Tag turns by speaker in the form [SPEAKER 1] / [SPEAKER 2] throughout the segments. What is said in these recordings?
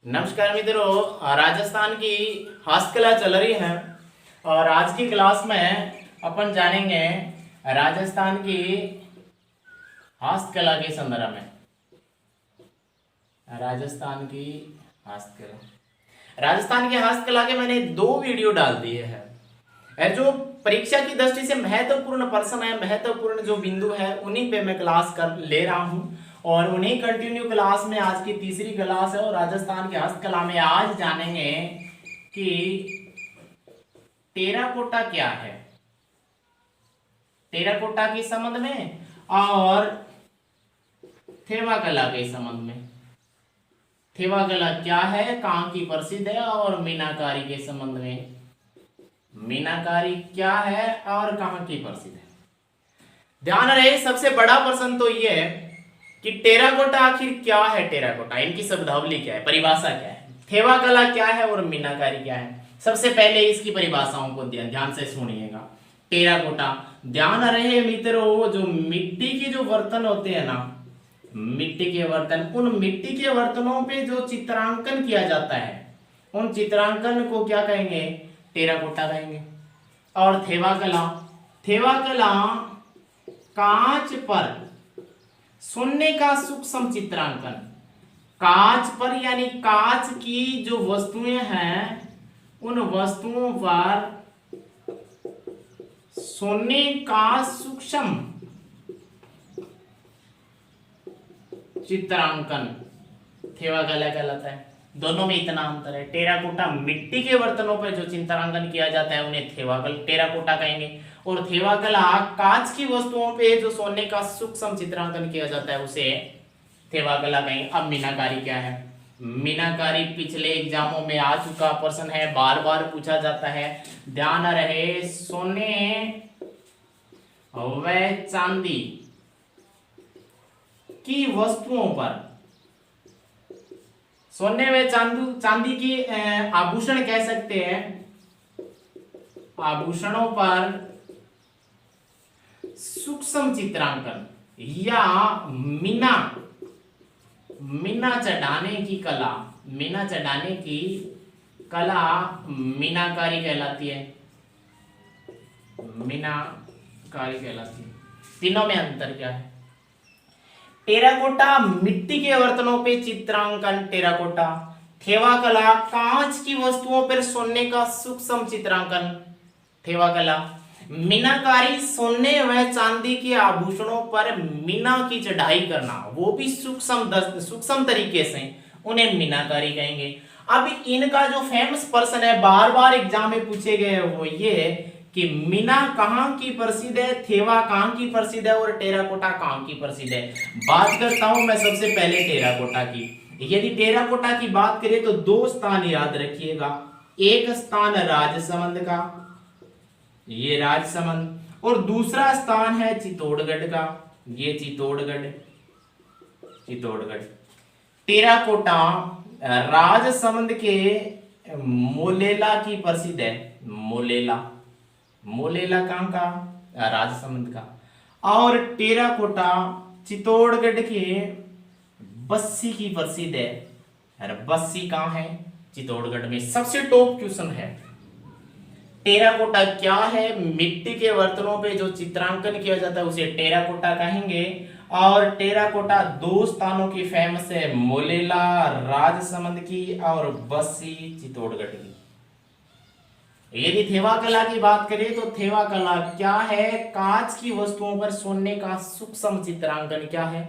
[SPEAKER 1] नमस्कार मित्रों, राजस्थान की हस्तकला चल रही है और आज की क्लास में अपन जानेंगे राजस्थान की हस्तकला के संदर्भ में। राजस्थान की हस्तकला, राजस्थान की हस्तकला के मैंने 2 वीडियो डाल दिए हैं। जो परीक्षा की दृष्टि से महत्वपूर्ण प्रश्न है, महत्वपूर्ण जो बिंदु है, उन्हीं पे मैं क्लास कर ले रहा हूँ और उन्हीं कंटिन्यू क्लास में आज की तीसरी क्लास है। और राजस्थान की हस्तकला में आज जानेंगे कि टेराकोटा क्या है, टेराकोटा के संबंध में और थेवा कला के संबंध में। थेवा कला क्या है, कहाँ की प्रसिद्ध है, और मीनाकारी के संबंध में। मीनाकारी क्या है और कहाँ की प्रसिद्ध है। ध्यान रहे, सबसे बड़ा प्रश्न तो यह है कि टेराकोटा आखिर क्या है, टेराकोटा इनकी शब्दावली क्या है, परिभाषा क्या है, थेवा कला क्या है और मीनाकारी क्या है। सबसे पहले इसकी परिभाषाओं को ध्यान से सुनिएगा। टेराकोटा, ध्यान रहे मित्रों, जो मिट्टी के जो बर्तन होते हैं ना, मिट्टी के बर्तन, उन मिट्टी के बर्तनों पे जो चित्रांकन किया जाता है, उन चित्रांकन को क्या कहेंगे, टेराकोटा कहेंगे। और थेवा कला, थेवा कला कांच पर सोने का सूक्ष्म चित्रांकन, कांच पर यानी कांच की जो वस्तुएं हैं, उन वस्तुओं पर सोने का सूक्ष्म चित्रांकन थेवा कला कहलाता है। दोनों में इतना अंतर है। टेराकोटा मिट्टी के बर्तनों पर जो चित्रांकन किया जाता है उन्हें टेराकोटा कहेंगे, और थेवा कला कांच की वस्तुओं पे जो सोने का सूक्ष्म चित्रांकन किया जाता है उसे थेवा कला कहेंगे। अब मीनाकारी क्या है, मीनाकारी पिछले एग्जामों में आ चुका प्रश्न है, बार बार पूछा जाता है। ध्यान रहे, सोने व चांदी की वस्तुओं पर, सोने व चांदी की आभूषण कह सकते हैं, आभूषणों पर सूक्ष्म चित्रांकन या मीना चढ़ाने की कला, मीना चढ़ाने की कला मीनाकारी कहलाती है, मीनाकारी कहलाती है। तीनों में अंतर क्या है। टेराकोटा मिट्टी के बर्तनों पे चित्रांकन टेराकोटा, थेवा कला कांच की वस्तुओं पर सोने का सूक्ष्म चित्रांकन थेवा कला, मीनाकारी सोने व चांदी के आभूषणों पर मीना की चढ़ाई करना, वो भी सूक्ष्म तरीके से, उन्हें मीनाकारी कहेंगे। अब इनका जो फेमस पर्सन है, बार बार एग्जाम में पूछे गए, वो ये कि मीना कहाँ की प्रसिद्ध है, थेवा कहाँ की प्रसिद्ध है और टेराकोटा कहाँ की प्रसिद्ध है। बात करता हूं मैं सबसे पहले टेराकोटा की। यदि टेराकोटा की बात करें तो 2 स्थान याद रखिएगा। एक स्थान राजसमंद का, ये राजसमंद, और दूसरा स्थान है चित्तौड़गढ़ का, ये चित्तौड़गढ़। टेराकोटा राजसमंद के मोलेला की प्रसिद्ध है, मोलेला कहाँ का, राजसमंद का। और टेराकोटा चित्तौड़गढ़ के बस्सी की प्रसिद्ध है। अरे बस्सी कहाँ है, चित्तौड़गढ़ में। सबसे टॉप क्वेश्चन है, टेराकोटा क्या है, मिट्टी के बर्तनों पे जो चित्रांकन किया जाता है उसे टेराकोटा कहेंगे। और टेराकोटा 2 स्थानों की फेमस है, मोलेला राजसमंद की और बस्सी चित्तौड़गढ़ की। यदि थेवा कला की बात करें तो थेवा कला क्या है, कांच की वस्तुओं पर सोने का सूक्ष्म चित्रांकन क्या है,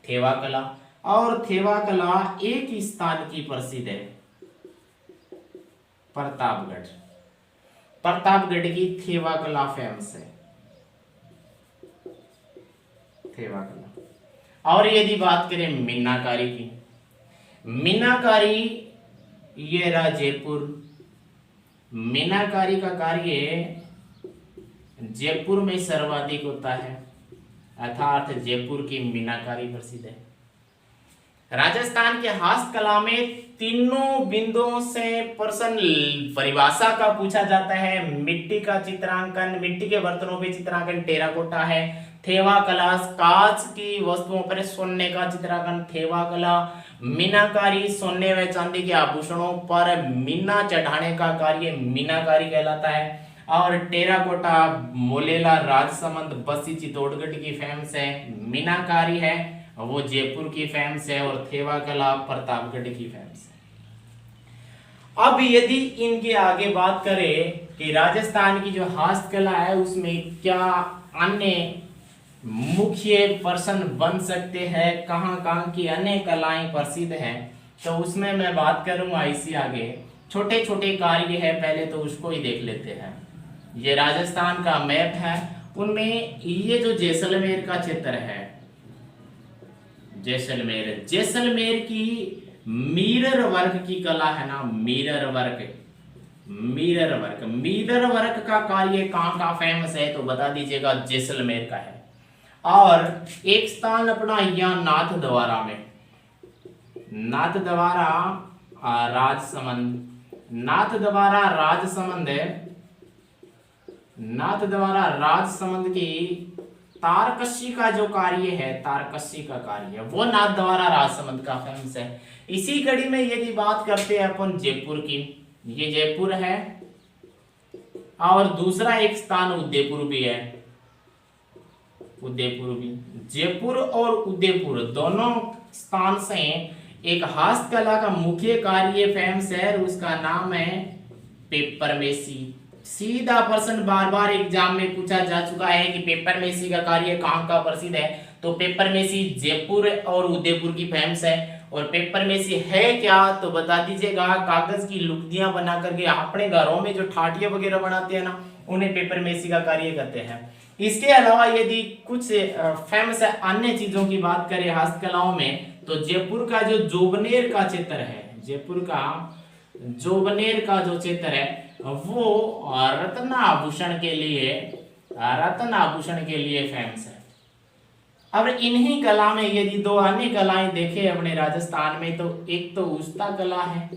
[SPEAKER 1] थेवा कला। और थेवा कला एक स्थान की प्रसिद्ध है, प्रतापगढ़। प्रतापगढ़ की थेवा कला फेमस है, थेवा कला। और यदि बात करें मीनाकारी की, मीनाकारी ये रहा जयपुर। मीनाकारी का कार्य जयपुर में सर्वाधिक होता है, अर्थात जयपुर की मीनाकारी प्रसिद्ध है। राजस्थान के हस्तकला में तीनों बिंदुओं से प्रश्न परिभाषा का पूछा जाता है। मिट्टी का चित्रांकन, मिट्टी के बर्तनों पे चित्रांकन टेराकोटा है। थेवा कला कांच की वस्तुओं पर सोने का चित्रांकन थेवा कला। मीनाकारी सोने व चांदी के आभूषणों पर मीना चढ़ाने का कार्य मीनाकारी कहलाता है। और टेराकोटा मोलेला राजसमंद बस्सी चित्तौड़गढ़ की फेमस है, मीनाकारी है वो जयपुर की फेमस है, और थेवा कला प्रतापगढ़ की फेमस है। अब यदि इनके आगे बात करें कि राजस्थान की जो हस्तकला है उसमें क्या अन्य मुख्य पर्सन बन सकते हैं, कहां कहां की अन्य कलाएं प्रसिद्ध हैं, तो उसमें मैं बात करूंगा इसी आगे। छोटे छोटे कार्य है, पहले तो उसको ही देख लेते हैं। ये राजस्थान का मैप है, उनमें ये जो जैसलमेर का क्षेत्र है, जैसलमेर की मिरर वर्क की कला है ना, मिरर वर्क का कार्य कहां का फेमस है, तो बता दीजिएगा जैसलमेर का है। और एक स्थान अपना यहाँ नाथ द्वारा में, नाथ द्वारा राजसमंद की तारकशी का जो कार्य है, तारकशी का कार्य वो नाथ द्वारा राजसमंद का फेमस है। इसी कड़ी में यदि बात करते हैं अपन जयपुर की, ये जयपुर है और दूसरा एक स्थान उदयपुर भी है, उदयपुर भी। जयपुर और उदयपुर दोनों स्थान से एक हस्तकला का मुख्य कार्य फेमस है, उसका नाम है पेपर मेसी। सीधा प्रश्न बार बार एग्जाम में पूछा जा चुका है कि पेपर मेसी का कार्य कहां का प्रसिद्ध है, तो पेपर मेसी जयपुर और उदयपुर की फेमस है। और पेपर मेसी है क्या, तो बता दीजिएगा कागज की लुगदियां बना करके अपने घरों में जो ठाटियां वगैरह बनाते हैं ना, उन्हें पेपर मेसी का कार्य करते हैं। इसके अलावा यदि कुछ फेमस अन्य चीजों की बात करें हस्तकलाओं में, तो जयपुर का जो जोबनेर का चित्र है, जयपुर का जोबनेर का जो चित्र है वो रत्न आभूषण के लिए फेमस है। अब इन्हीं कला में यदि दो अन्य कलाएं देखें अपने राजस्थान में, तो एक तो उस्ता कला है,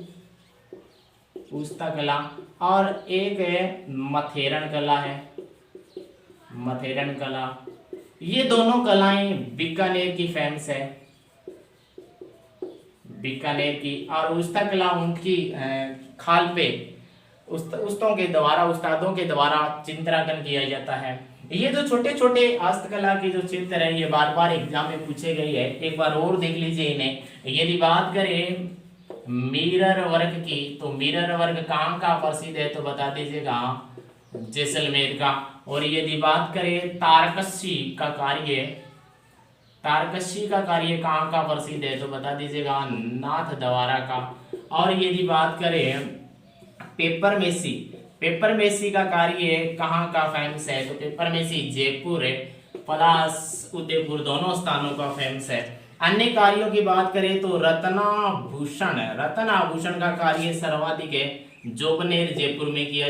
[SPEAKER 1] उस्ता कला, और एक है मथेरन कला है, मथेरन कला। ये दोनों कलाएं बीकानेर की फेमस है, बीकानेर की। और उस्ता कला उनकी खाल पे उस्तादों के द्वारा चित्रांकन किया जाता है। ये जो छोटे छोटे हस्तकला के जो चित्र है ये बार बार एग्जाम में पूछे गए हैं, एक बार और देख लीजिए इन्हें। यदि बात करें मिरर वर्क की, तो मिरर वर्क कहाँ का प्रसिद्ध है, तो बता दीजिएगा जैसलमेर का। और यदि बात करें तारकशी का कार्य कहाँ का प्रसिद्ध है, तो बता दीजिएगा नाथ द्वारा का। और यदि बात करें पेपर मेसी का कार्य कहाँ का फेमस है, तो papier mache Jaipur plus Udaipur दोनों स्थानों का फेमस है। अन्य कार्यों की बात करें तो रत्नाभूषण का कार्य सर्वाधिक है, जोबनेर जयपुर में किया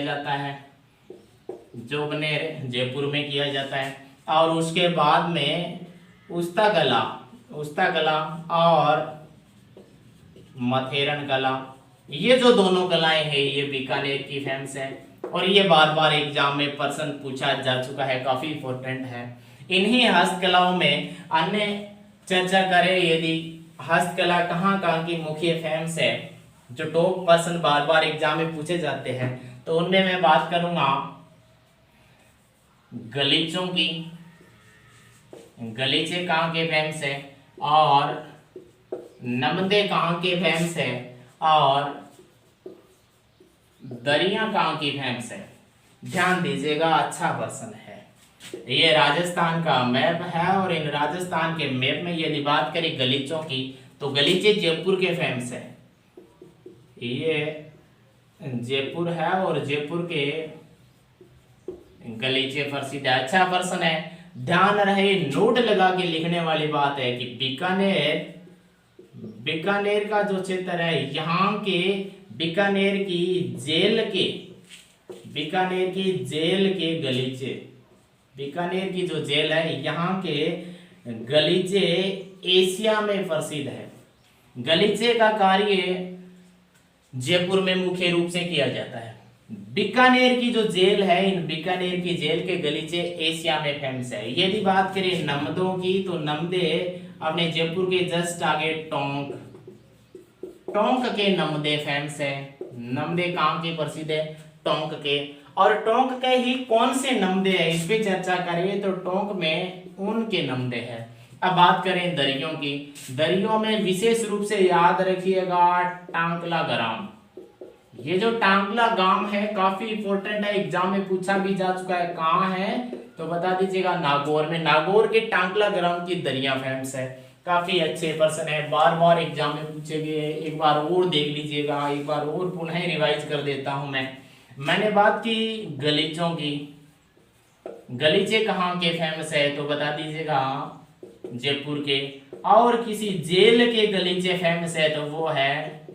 [SPEAKER 1] जाता है। और उसके बाद में उस्ता कला और मथेरन कला, ये जो दोनों कलाएं हैं ये बीकानेर की फेमस है। और ये बार बार एग्जाम में प्रश्न पूछा जा चुका है, काफी इंपॉर्टेंट है। इन्हीं हस्तकलाओं में अन्य चर्चा करें, यदि हस्तकला कहाँ कहाँ की मुख्य फेमस है, जो टॉप प्रश्न बार बार एग्जाम में पूछे जाते हैं, तो उनमें मैं बात करूंगा गलीचों की। गलीचे कहाँ के फेमस है, और नमदे कहाँ के फेमस है, और दरिया कहाँ की फेमस है। ध्यान दीजिएगा, अच्छा प्रश्न है। ये राजस्थान का मैप है, और इन राजस्थान के मैप में यदि बात करें गलीचों की, तो गलीचे जयपुर के फेमस है। ये जयपुर है और जयपुर के गलीचे प्रसिद्ध है। अच्छा प्रश्न है, ध्यान रहे, नोट लगा के लिखने वाली बात है कि बीकानेर का जो क्षेत्र है, यहाँ के बीकानेर की जेल के गलीचे, बीकानेर की जो जेल है यहाँ के गलीचे एशिया में प्रसिद्ध है। गलीचे का कार्य जयपुर में मुख्य रूप से किया जाता है। बीकानेर की जो जेल है, इन बीकानेर की जेल के गलीचे एशिया में फेमस है। यदि बात करें नमदों की, तो नमदे अपने जयपुर के जस्ट आगे टोंक टोंक के नमदे फेमस है। नमदे कहाँ के प्रसिद्ध है? टोंक के। और टोंक के ही कौन से नमदे है, इस पे चर्चा करें तो टोंक में ऊन के नमदे है। अब बात करें दरियों की। दरियों में विशेष रूप से याद रखिएगा टांकला ग्राम। ये जो टांकला गांव है काफी इंपोर्टेंट है, एग्जाम में पूछा भी जा चुका है। कहाँ है तो बता दीजिएगा, नागौर में। नागौर के टांकला ग्राम की दरिया फेमस है। काफी अच्छे पर्सन है, बार बार एग्जाम में पूछे गए। एक बार और देख लीजिएगा, एक बार और पुनः रिवाइज कर देता हूं मैंने बात की गलीचों की। गलीचे कहाँ के फेमस है तो बता दीजिएगा जयपुर के। और किसी जेल के गलीचे फेमस है तो वो है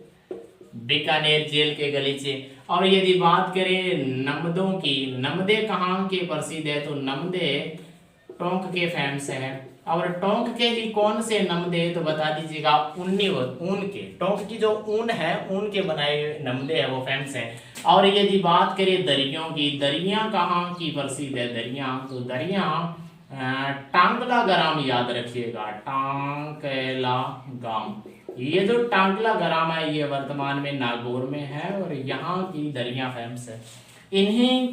[SPEAKER 1] बीकानेर जेल के गलीचे। और यदि बात करें नमदों की, नमदे कहाँ के प्रसिद्ध है तो नमदे टोंक के फेमस है। और टोंक के ही कौन से नमदे तो बता दीजिएगा ऊन के। टोंक की जो ऊन है ऊन के बनाए हुए नमदे है वो फेमस है। और यदि बात करें दरियों की, दरिया कहाँ की प्रसिद्ध है? दरिया तो दरिया टांकला ग्राम याद रखिएगा, टांकला गांव। ये जो टांकला ग्राम है ये वर्तमान में नागौर में है और यहाँ की दरिया फेमस है। इन्हीं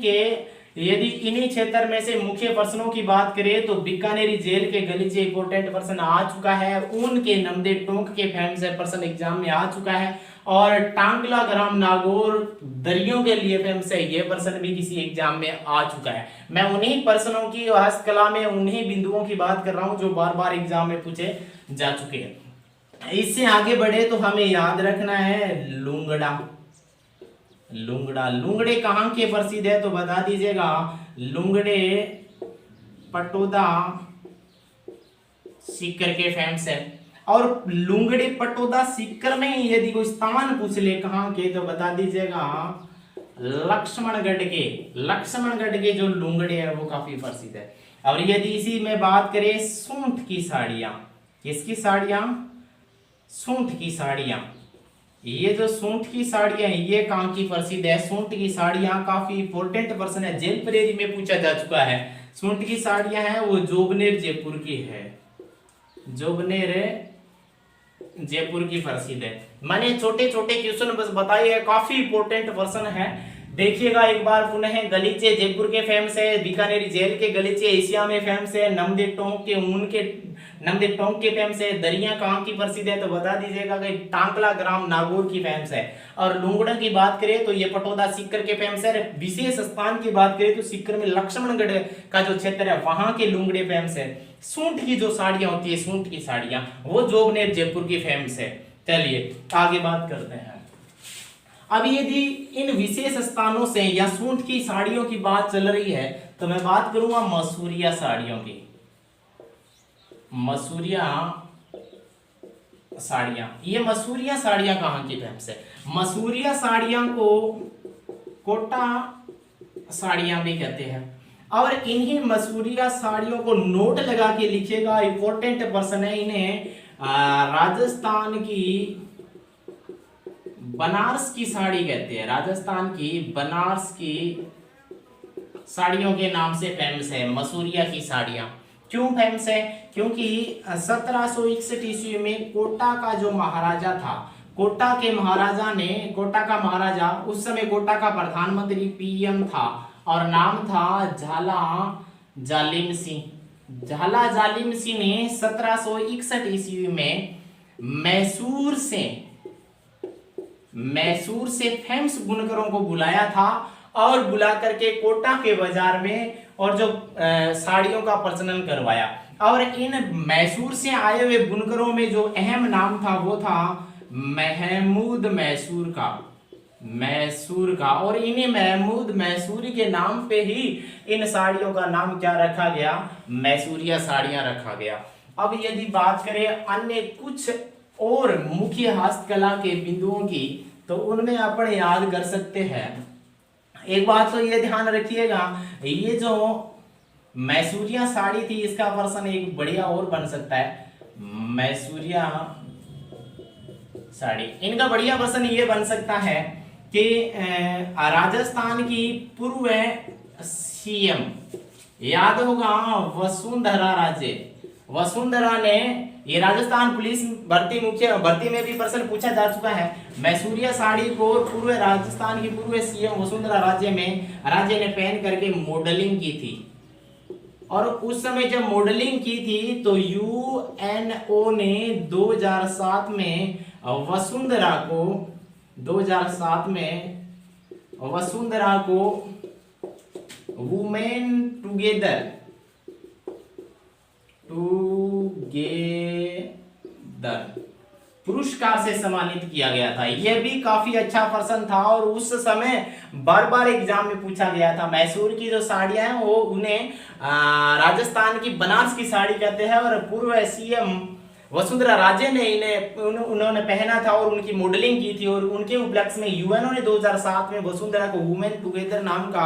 [SPEAKER 1] क्षेत्र में से मुख्य प्रश्नों की बात करें तो बीकानेरी जेल के गलीचे इंपोर्टेंट प्रश्न आ चुका है। ऊन के नमदे टोंक के फेमस है, प्रश्न एग्जाम में आ चुका है। और टांकला ग्राम नागौर दरियों के लिए फेमस है, ये प्रश्न भी किसी एग्जाम में आ चुका है। मैं उन्हीं प्रश्नों की हस्तकला में उन्हीं बिंदुओं की बात कर रहा हूं जो बार बार एग्जाम में पूछे जा चुके हैं। इससे आगे बढ़े तो हमें याद रखना है लुंगड़ा। लुंगड़े कहाँ के प्रसिद्ध है तो बता दीजिएगा लुंगड़े पटोदा सीकर के फेमस है। और लुंगड़े पटोदा सीकर में यदि कोई स्थान पूछ ले कहाँ के तो बता दीजिएगा लक्ष्मणगढ़ के जो लुंगड़े है वो काफी प्रसिद्ध है। और यदि इसी में बात करें सूंठ की साड़ियां, किसकी साड़ियां? सूंठ की साड़ियां। ये जो सूंठ की साड़ियां ये कहाँ की प्रसिद्ध है? सूंठ की साड़ियां काफी इंपोर्टेंट प्रश्न है, जेल प्रेरी में पूछा जा चुका है। सूंठ की साड़ियां हैं वो जोबनेर जयपुर की है, जोबनेर जयपुर की प्रसिद्ध है। मैंने छोटे छोटे क्वेश्चन बस बताए हैं, काफी इंपोर्टेंट प्रश्न है। देखिएगा एक बार पुनः। गलीचे जयपुर के फेमस है, बीकानेरी जेल के गलीचे एशिया में फेमस है, नमदे टोंक के ऊन के नमदे टोंक के फेमस है। दरिया कहाँ की प्रसिद्ध है तो बता दीजिएगा कि टांकला ग्राम नागौर की फेमस है। और लुंगड़ा की बात करें तो ये पटोदा सीकर के फेमस है। विशेष स्थान की बात करें तो सीकर में लक्ष्मणगढ़ का जो क्षेत्र है वहां के लुंगड़े फेमस है। सूंठ की जो साड़ियां होती है, सूंठ की साड़ियां वो जोबनेर जयपुर की फेमस है। चलिए आगे बात करते हैं। अब यदि इन विशेष स्थानों से या सूंठ की साड़ियों की बात चल रही है तो मैं बात करूंगा मसूरिया साड़ियों की। मसूरिया साड़ियां, ये मसूरिया साड़ियां कहाँ की फेमस है? मसूरिया साड़ियां को कोटा साड़ियां भी कहते हैं। और इन्हीं मसूरिया साड़ियों को नोट लगा के लिखिएगा, इंपॉर्टेंट पर्सन है। इन्हें राजस्थान की बनारस की साड़ी कहते हैं। राजस्थान की बनारस की साड़ियों के नाम से फेमस है मसूरिया की साड़ियां। क्यों फेमस है? क्योंकि 1761 ईस्वी में कोटा का जो महाराजा था, कोटा का महाराजा उस समय कोटा का प्रधानमंत्री पीएम था और नाम था झाला जालिम सिंह। झाला जालिम सिंह ने 1761 ईस्वी में मैसूर से फेमस बुनकरों को बुलाया था और बुला करके कोटा के बाजार में और जो साड़ियों का प्रचलन करवाया। और इन मैसूर से आए हुए बुनकरों में जो अहम नाम था वो था महमूद मैसूर का। और इन्हीं महमूद मैसूरी के नाम पे ही इन साड़ियों का नाम क्या रखा गया? मैसूरिया साड़ियां रखा गया। अब यदि बात करें अन्य कुछ और मुख्य हस्तकला के बिंदुओं की तो उनमें अपन याद कर सकते हैं। एक बात तो ये ध्यान रखिएगा, ये जो मैसूरिया साड़ी थी इसका प्रश्न एक बढ़िया और बन सकता है। मैसूरिया साड़ी, इनका बढ़िया प्रश्न ये बन सकता है कि राजस्थान की पूर्व सीएम याद होगा वसुंधरा राजे, वसुंधरा ने ये राजस्थान पुलिस भर्ती में भी प्रश्न पूछा जा चुका है। मैसूरिया साड़ी को पूर्व राजस्थान की पूर्व सीएम वसुंधरा राजे ने पहन करके मॉडलिंग की थी। और उस समय जब मॉडलिंग की थी तो यूएनओ ने 2007 में वसुंधरा को वुमेन टुगेदर पुरस्कार से सम्मानित किया गया था। यह भी काफी अच्छा प्रश्न था और उस समय बार बार एग्जाम में पूछा गया था। मैसूर की जो साड़ियां हैं वो उन्हें राजस्थान की बनारस की साड़ी कहते हैं और पूर्व सीएम वसुंधरा राजे ने उन्होंने पहना था और उनकी मॉडलिंग की थी। और उनके उपलक्ष्य में यूएनओ ने 2007 में वसुंधरा को वुमेन टुगेदर नाम का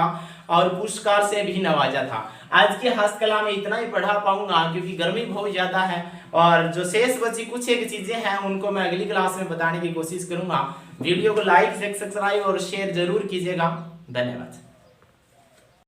[SPEAKER 1] और पुरस्कार से भी नवाजा था। आज की हस्तकला में इतना ही पढ़ा पाऊंगा क्योंकि गर्मी बहुत ज्यादा है और जो शेष बची कुछ एक चीजें हैं उनको मैं अगली क्लास में बताने की कोशिश करूंगा। वीडियो को लाइक, सब्सक्राइब और शेयर जरूर कीजिएगा। धन्यवाद।